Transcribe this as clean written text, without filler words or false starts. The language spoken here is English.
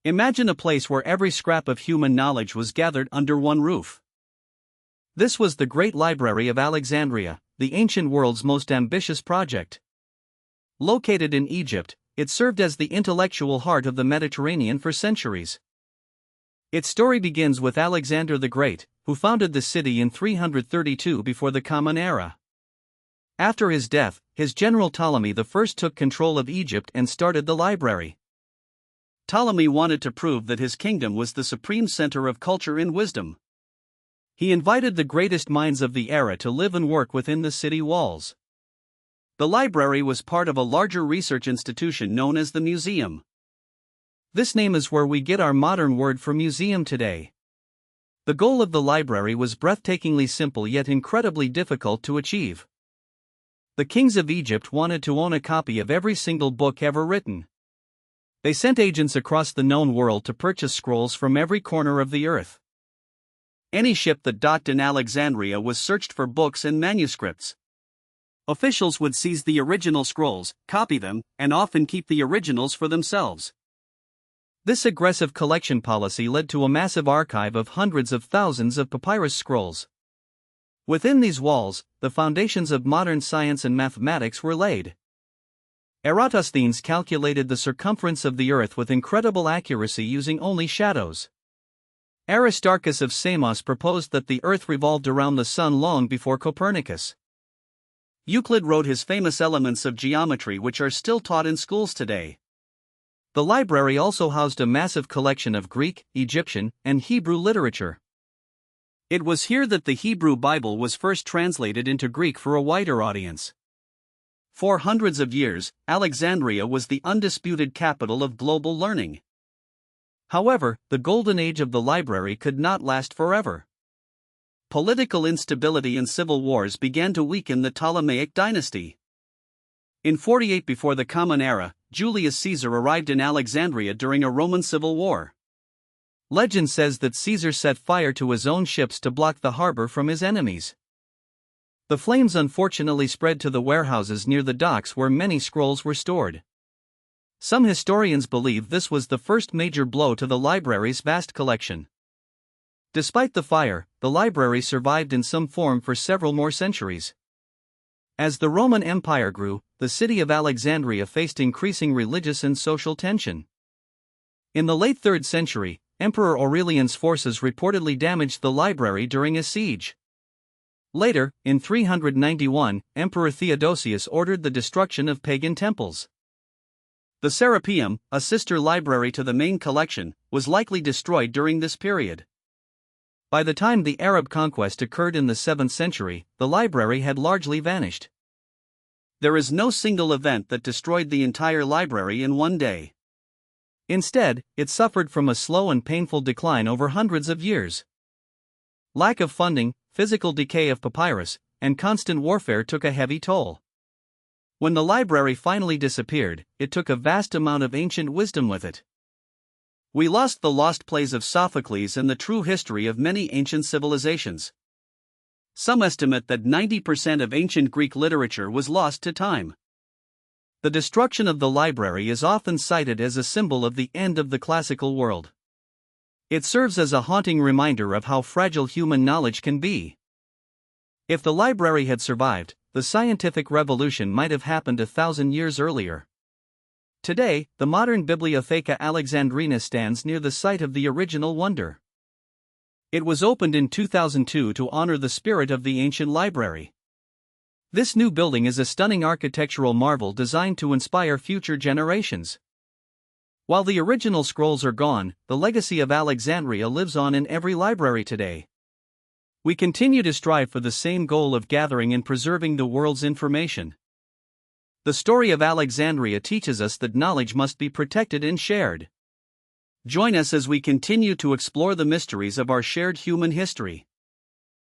Imagine a place where every scrap of human knowledge was gathered under one roof. This was the Great Library of Alexandria, the ancient world's most ambitious project. Located in Egypt, it served as the intellectual heart of the Mediterranean for centuries. Its story begins with Alexander the Great, who founded the city in 332 before the Common Era. After his death, his general Ptolemy I took control of Egypt and started the library. Ptolemy wanted to prove that his kingdom was the supreme center of culture and wisdom. He invited the greatest minds of the era to live and work within the city walls. The library was part of a larger research institution known as the museum. This name is where we get our modern word for museum today. The goal of the library was breathtakingly simple yet incredibly difficult to achieve. The kings of Egypt wanted to own a copy of every single book ever written. They sent agents across the known world to purchase scrolls from every corner of the earth. Any ship that docked in Alexandria was searched for books and manuscripts. Officials would seize the original scrolls, copy them, and often keep the originals for themselves. This aggressive collection policy led to a massive archive of hundreds of thousands of papyrus scrolls. Within these walls, the foundations of modern science and mathematics were laid. Eratosthenes calculated the circumference of the Earth with incredible accuracy using only shadows. Aristarchus of Samos proposed that the Earth revolved around the Sun long before Copernicus. Euclid wrote his famous Elements of Geometry, which are still taught in schools today. The library also housed a massive collection of Greek, Egyptian, and Hebrew literature. It was here that the Hebrew Bible was first translated into Greek for a wider audience. For hundreds of years, Alexandria was the undisputed capital of global learning. However, the golden age of the library could not last forever. Political instability and civil wars began to weaken the Ptolemaic dynasty. In 48 before the Common Era, Julius Caesar arrived in Alexandria during a Roman civil war. Legend says that Caesar set fire to his own ships to block the harbor from his enemies. The flames unfortunately spread to the warehouses near the docks where many scrolls were stored. Some historians believe this was the first major blow to the library's vast collection. Despite the fire, the library survived in some form for several more centuries. As the Roman Empire grew, the city of Alexandria faced increasing religious and social tension. In the late 3rd century, Emperor Aurelian's forces reportedly damaged the library during a siege. Later, in 391, Emperor Theodosius ordered the destruction of pagan temples. The Serapeum, a sister library to the main collection, was likely destroyed during this period. By the time the Arab conquest occurred in the 7th century, the library had largely vanished. There is no single event that destroyed the entire library in one day. Instead, it suffered from a slow and painful decline over hundreds of years. Lack of funding, physical decay of papyrus, and constant warfare took a heavy toll. When the library finally disappeared, it took a vast amount of ancient wisdom with it. We lost the lost plays of Sophocles and the true history of many ancient civilizations. Some estimate that 90% of ancient Greek literature was lost to time. The destruction of the library is often cited as a symbol of the end of the classical world. It serves as a haunting reminder of how fragile human knowledge can be. If the library had survived, the scientific revolution might have happened 1,000 years earlier. Today, the modern Bibliotheca Alexandrina stands near the site of the original wonder. It was opened in 2002 to honor the spirit of the ancient library. This new building is a stunning architectural marvel designed to inspire future generations. While the original scrolls are gone, the legacy of Alexandria lives on in every library today. We continue to strive for the same goal of gathering and preserving the world's information. The story of Alexandria teaches us that knowledge must be protected and shared. Join us as we continue to explore the mysteries of our shared human history.